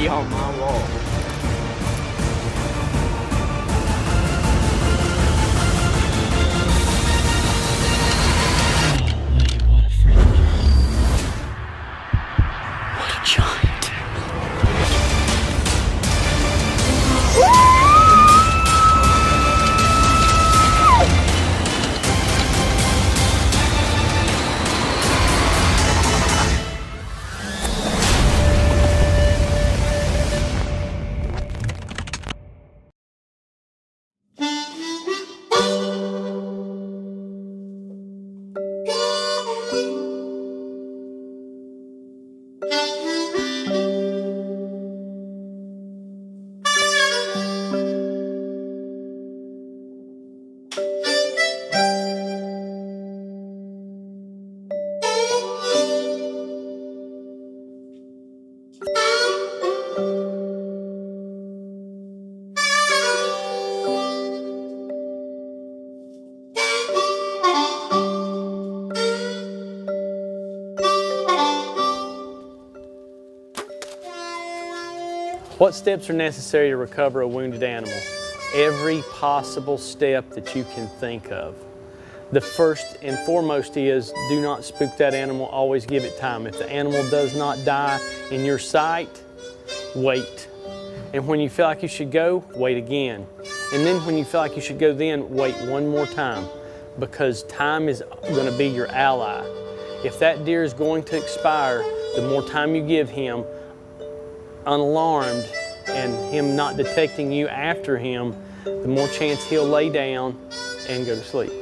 be on my wall. What steps are necessary to recover a wounded animal? Every possible step that you can think of. The first and foremost is do not spook that animal, always give it time. If the animal does not die in your sight, wait. And when you feel like you should go, wait again. And then when you feel like you should go then, wait one more time, because time is going to be your ally. If that deer is going to expire, the more time you give him, unalarmed, and him not detecting you after him, the more chance he'll lay down and go to sleep.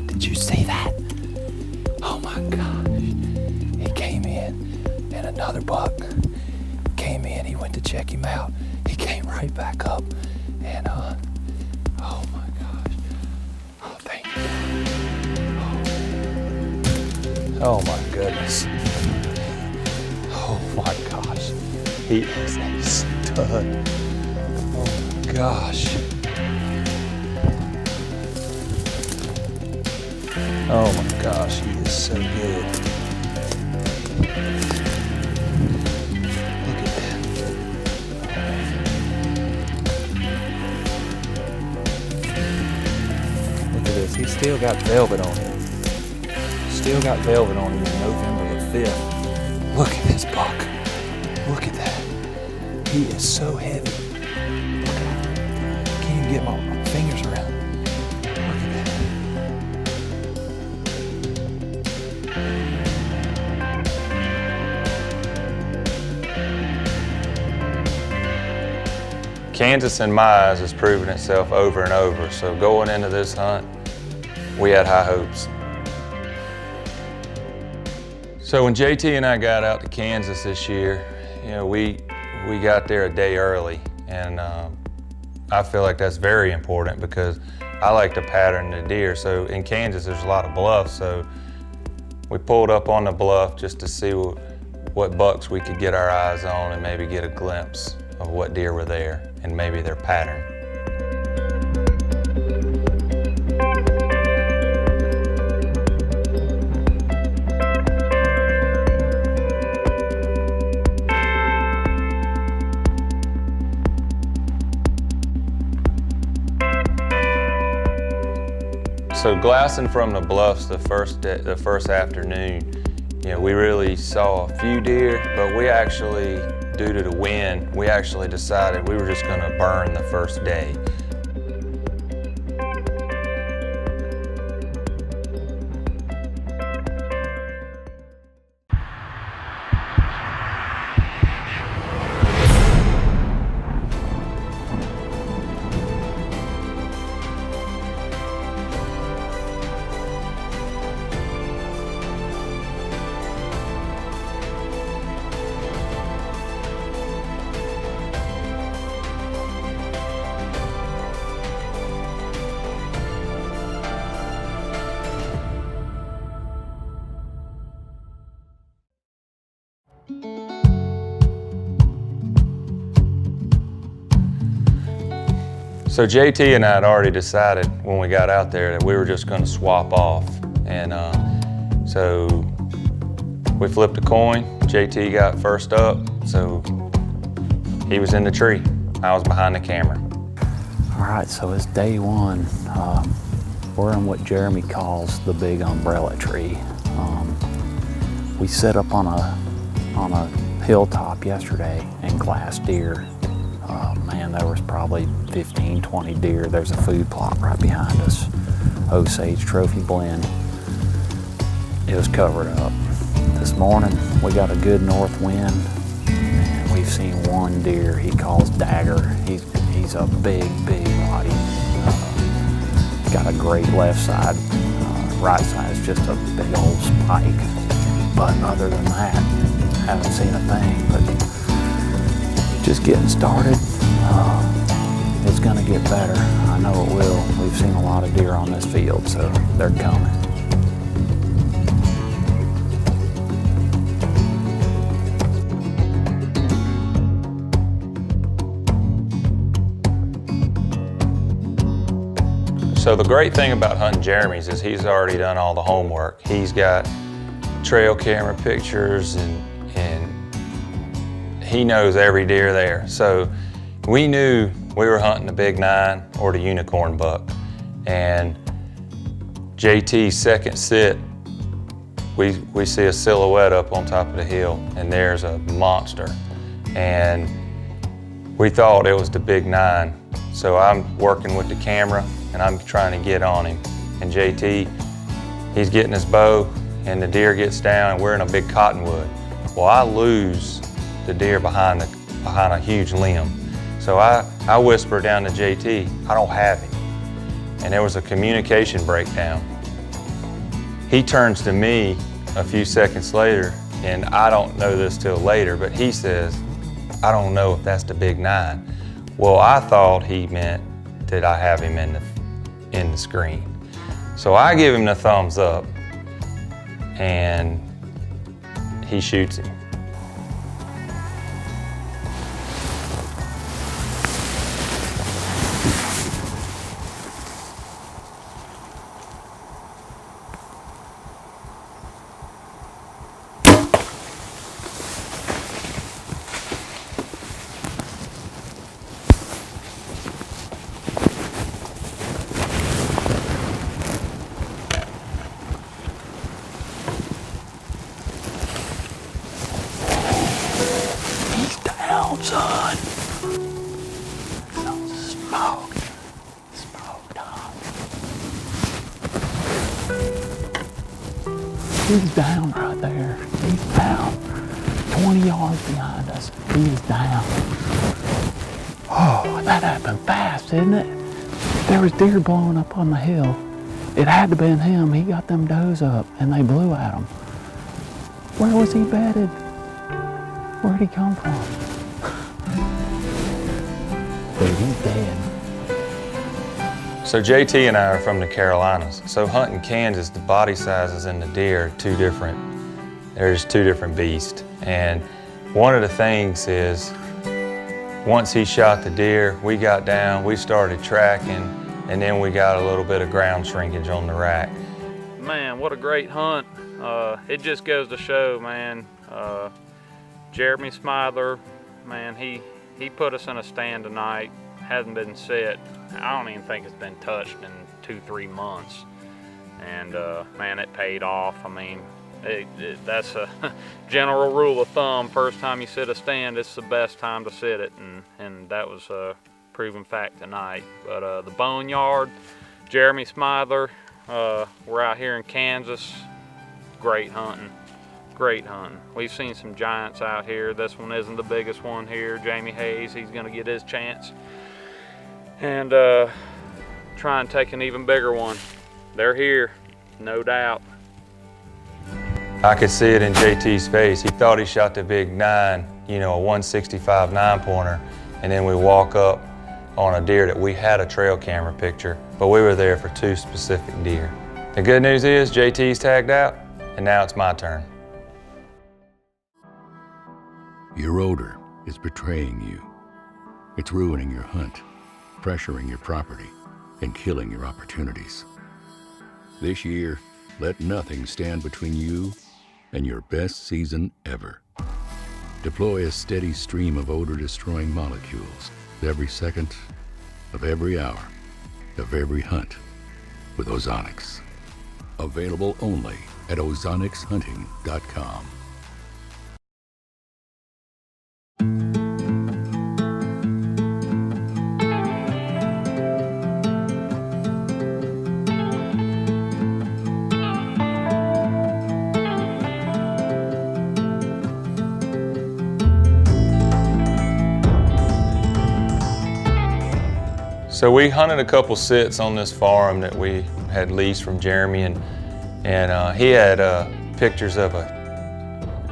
Did you see that? Oh my gosh. He came in and another buck came in. He went to check him out. He came right back up and oh my gosh. Oh, thank you. Oh my goodness. Oh my gosh. He is a stud. Oh my gosh. Oh my gosh, he is so good. Look at that. Look at this, he's still got velvet on him. Still got velvet on him in November the 5th. Look at this buck. Look at that. He is so heavy. Look at that. Can't even get my fingers around it. Kansas, in my eyes, has proven itself over and over. So going into this hunt, we had high hopes. So when JT and I got out to Kansas this year, you know, we got there a day early, and I feel like that's very important because I like to pattern the deer. So in Kansas, there's a lot of bluffs. So we pulled up on the bluff just to see what bucks we could get our eyes on and maybe get a glimpse of what deer were there and maybe their pattern. So glassing from the bluffs the first afternoon, we really saw a few deer, but we actually, due to the wind, we actually decided we were just going to burn the first day. So JT and I had already decided when we got out there that we were just going to swap off. And so we flipped a coin. JT got first up, so he was in the tree. I was behind the camera. All right, so it's day one. We're in what Jeremy calls the big umbrella tree. We set up on a hilltop yesterday and glassed deer. Man, there was probably 15, 20 deer. There's a food plot right behind us. Osage Trophy Blend. It was covered up. This morning, we got a good north wind, and we've seen one deer he calls Dagger. He's a big body. Got a great left side. Right side is just a big old spike. But other than that, haven't seen a thing. But just getting started. It's gonna get better. I know it will. We've seen a lot of deer on this field, so they're coming. So the great thing about hunting Jeremy's is he's already done all the homework. He's got trail camera pictures and he knows every deer there. So we knew we were hunting the big 9 or the unicorn buck. And JT's second sit, we see a silhouette up on top of the hill, and there's a monster. And we thought it was the big 9. So I'm working with the camera and I'm trying to get on him. And JT, he's getting his bow and the deer gets down and we're in a big cottonwood. Well, I lose the deer behind a huge limb. So I whisper down to JT, I don't have him. And there was a communication breakdown. He turns to me a few seconds later, and I don't know this till later, but he says, I don't know if that's the big 9. Well, I thought he meant that I have him in the screen. So I give him the thumbs up, and he shoots him. Son. Some smoked hot. He's down right there. He's down. 20 yards behind us. He's down. Oh, that happened fast, didn't it? There was deer blowing up on the hill. It had to been him. He got them does up and they blew at him. Where was he bedded? Where'd he come from? Dude, he's dead. So JT and I are from the Carolinas. So hunting Kansas, the body sizes in the deer are two different. There's two different beasts. And one of the things is, once he shot the deer, we got down, we started tracking, and then we got a little bit of ground shrinkage on the rack. Man, what a great hunt. It just goes to show, man, Jeremy Smyther, man, he put us in a stand tonight, hasn't been set. I don't even think it's been touched in 2-3 months. And man, it paid off. I mean, that's a general rule of thumb. First time you sit a stand, it's the best time to sit it, and that was a proven fact tonight. But the Boneyard, Jeremy Smyther, we're out here in Kansas. Great hunting, great hunting. We've seen some giants out here. This one isn't the biggest one here. Jamie Hayes, he's gonna get his chance. And try and take an even bigger one. They're here, no doubt. I could see it in JT's face. He thought he shot the big 9, you know, a 165 9-pointer, and then we walk up on a deer that we had a trail camera picture, but we were there for 2 specific deer. The good news is JT's tagged out, and now it's my turn. Your odor is betraying you. It's ruining your hunt, pressuring your property, and killing your opportunities. This year, let nothing stand between you and your best season ever. Deploy a steady stream of odor-destroying molecules every second of every hour of every hunt with Ozonics. Available only at OzonicsHunting.com. So we hunted a couple sits on this farm that we had leased from Jeremy, and he had pictures of a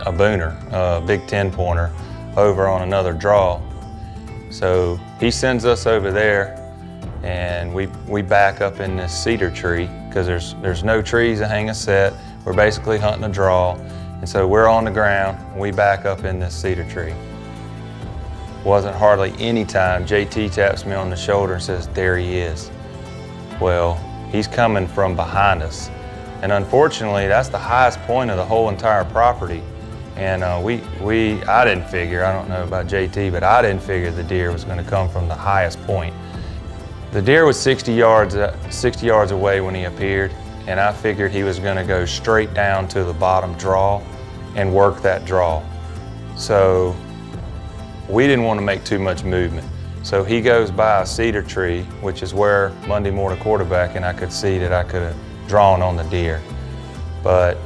booner, a big 10-pointer, over on another draw. So he sends us over there, and we back up in this cedar tree because there's no trees to hang a set. We're basically hunting a draw, and so we're on the ground. And we back up in this cedar tree. Wasn't hardly any time JT taps me on the shoulder and says, "There he is." Well, he's coming from behind us. And unfortunately, that's the highest point of the whole entire property. And I didn't figure, I don't know about JT, but I didn't figure the deer was gonna come from the highest point. The deer was 60 yards away when he appeared, and I figured he was gonna go straight down to the bottom draw and work that draw. So we didn't want to make too much movement. So he goes by a cedar tree, which is where Monday morning quarterback, and I could see that I could have drawn on the deer. But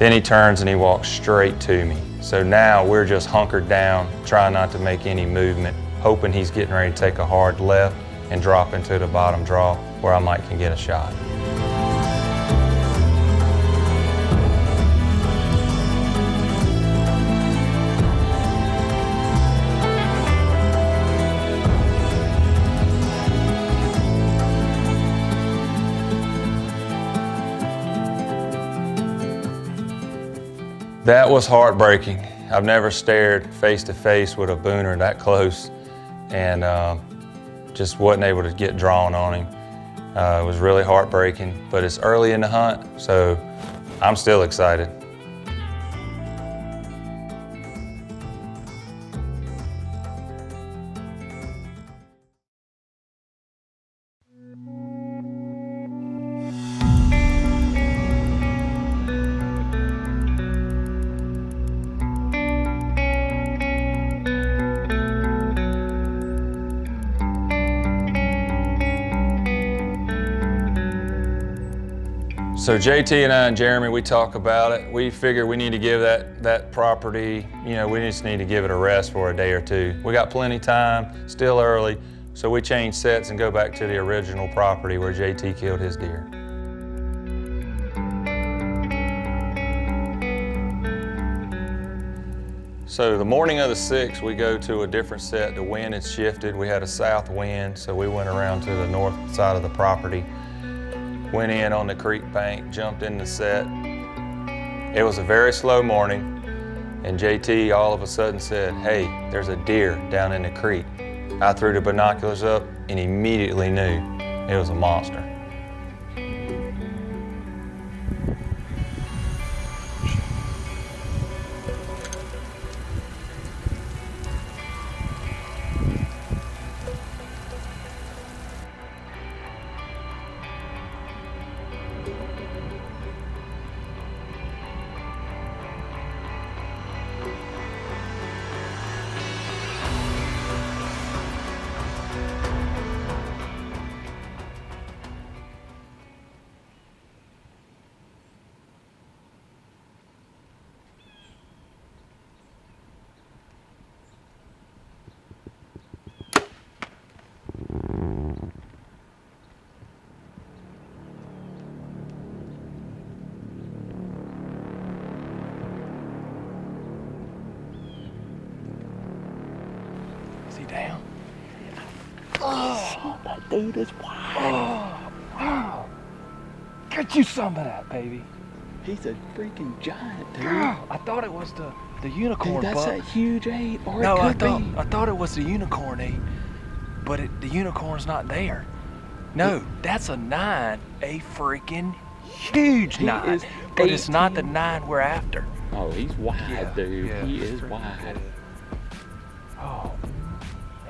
then he turns and he walks straight to me. So now we're just hunkered down, trying not to make any movement, hoping he's getting ready to take a hard left and drop into the bottom draw where I might can get a shot. That was heartbreaking. I've never stared face to face with a booner that close, and just wasn't able to get drawn on him. It was really heartbreaking, but it's early in the hunt, so I'm still excited. So JT and I and Jeremy, we talk about it. We figure we need to give that property, we just need to give it a rest for a day or two. We got plenty of time, still early, so we change sets and go back to the original property where JT killed his deer. So the morning of the 6th, we go to a different set. The wind had shifted. We had a south wind, so we went around to the north side of the property, went in on the creek bank, jumped in the set. It was a very slow morning, and JT all of a sudden said, "Hey, there's a deer down in the creek." I threw the binoculars up and immediately knew it was a monster. Is he down? Oh, that dude is wild. Oh, wow. Get you some of that, baby. He's a freaking giant, dude. Girl, I thought it was the unicorn Dude, that's buck. a huge 8, or No, it could be. I thought it was the unicorn 8, but the unicorn's not there. No, that's a 9, a freaking huge 9. is But it's not the 18. 9 we're after. Oh, he's wild, Yeah, dude. yeah, He is freaking wild. good. Oh,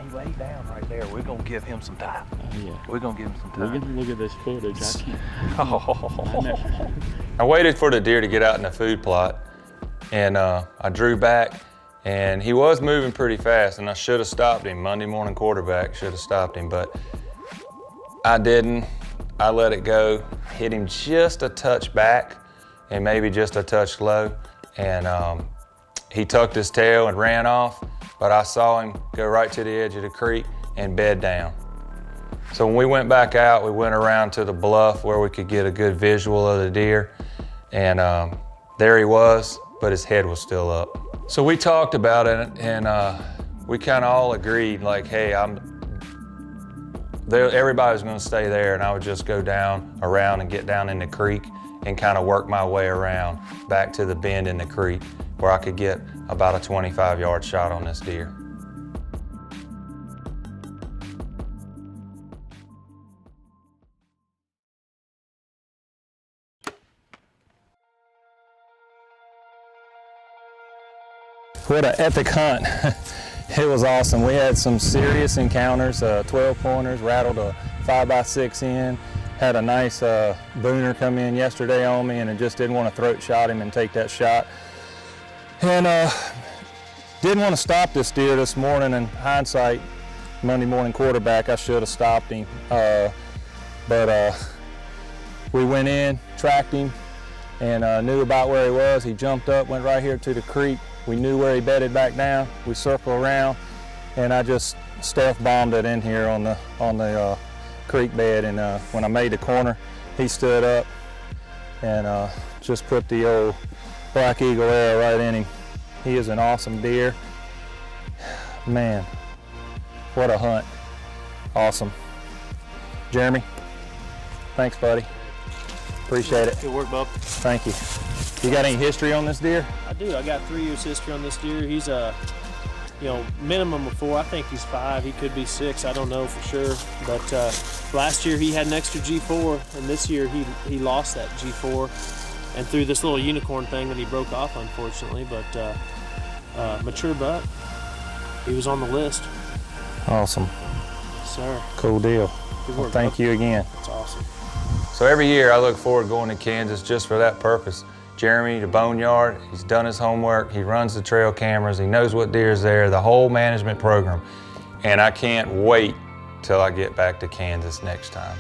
he laid down right there. We're gonna give him some time. Oh, yeah. We're gonna give him some We're time. gonna look at this footage. I can't. Oh, I waited for the deer to get out in the food plot, and I drew back, and he was moving pretty fast, and I should have stopped him. Monday morning quarterback should have stopped him, but I didn't. I let it go, hit him just a touch back, and maybe just a touch low, and he tucked his tail and ran off, but I saw him go right to the edge of the creek and bed down. So when we went back out, we went around to the bluff where we could get a good visual of the deer, and there he was, but his head was still up. So we talked about it, and we kind of all agreed, like, hey, everybody was gonna stay there, and I would just go down around and get down in the creek and kind of work my way around back to the bend in the creek where I could get about a 25-yard shot on this deer. What an epic hunt. It was awesome. We had some serious encounters, 12 pointers, rattled a 5x6 in, had a nice booner come in yesterday on me, and I just didn't want to throat shot him and take that shot. And didn't want to stop this deer this morning. In hindsight, Monday morning quarterback, I should have stopped him. But we went in, tracked him, and knew about where he was. He jumped up, went right here to the creek. We knew where he bedded back down. We circled around, and I just stealth bombed it in here on the creek bed. And when I made the corner, he stood up and just put the old Black Eagle arrow right in him. He is an awesome deer. Man, what a hunt. Awesome. Jeremy, thanks, buddy. Appreciate it. Good work, bub. Thank you. You got any history on this deer? I do. I got 3 years history on this deer. He's minimum of 4. I think he's 5. He could be 6. I don't know for sure. But last year he had an extra G4, and this year he lost that G4 and threw this little unicorn thing that he broke off, unfortunately. But mature buck. He was on the list. Awesome. Sir. Cool deal. Good Well, work, thank bub. you again. That's awesome. So every year I look forward to going to Kansas just for that purpose. Jeremy, the boneyard, he's done his homework, he runs the trail cameras, he knows what deer's there, the whole management program. And I can't wait till I get back to Kansas next time.